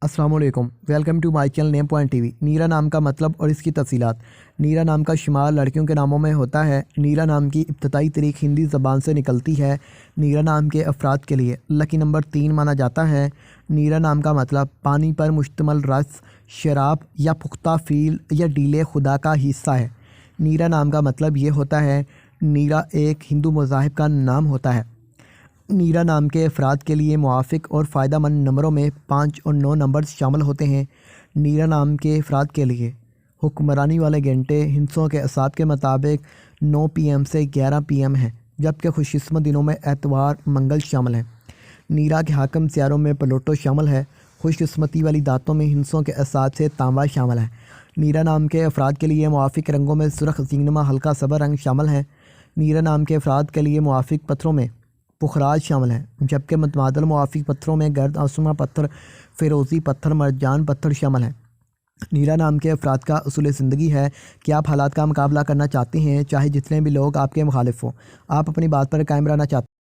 अस्सलाम वालेकुम, welcome to my channel name point TV. Neera नाम का मतलब और इसकी तफसीलात। नीरा नाम का शुमार लड़कियों के नामों में होता है। नीरा नाम की इब्तदाई तारीख हिंदी ज़बान से निकलती है। नीरा नाम के अफराद के लिए लकी नंबर 3 माना जाता है। नीरा नाम का मतलब पानी पर मुश्तमल रस, शराब या पुख्ता फ़ील या डीले खुदा का हिस्सा है। नीरा नाम का मतलब ये होता है, नीरा एक हिंदू मज़ाहिब का नाम होता है। नीरा नाम के अफराद के लिए मुआफ़िक और फ़ायदेमंद नंबरों में 5 और 9 नंबर शामिल होते हैं। नीरा नाम के अफराद के लिए हुक्मरानी वाले घंटे हिंसों के असाब के मुताबिक 9 PM से 11 PM हैं, जबकि खुशकिस्मत दिनों में एतवार मंगल शामिल हैं। नीरा के हाकम सियारों में प्लूटो शामिल है। खुशकिस्मती वाली दातों में हिंसों के असाब से तांबा शामिल है। नीरा नाम के अफराद के लिए मुआफ़िक रंगों में सुर्ख, जीनमा, हल्का सबर रंग शामिल है। नीरा नाम के अफराद के लिए मुआफ़िक पत्थरों में पुखराज शामिल है, जबकि मुतमादिल मुआफ़िक पत्थरों में गर्द आसमा पत्थर, फ़िरोज़ी पत्थर, मरजान पत्थर शामिल हैं। नीरा नाम के अफराद का उसूल ज़िंदगी है कि आप हालात का मुकाबला करना चाहते हैं, चाहे जितने भी लोग आपके मुखालिफ हों। आप अपनी बात पर कायम रहना चाहते हैं।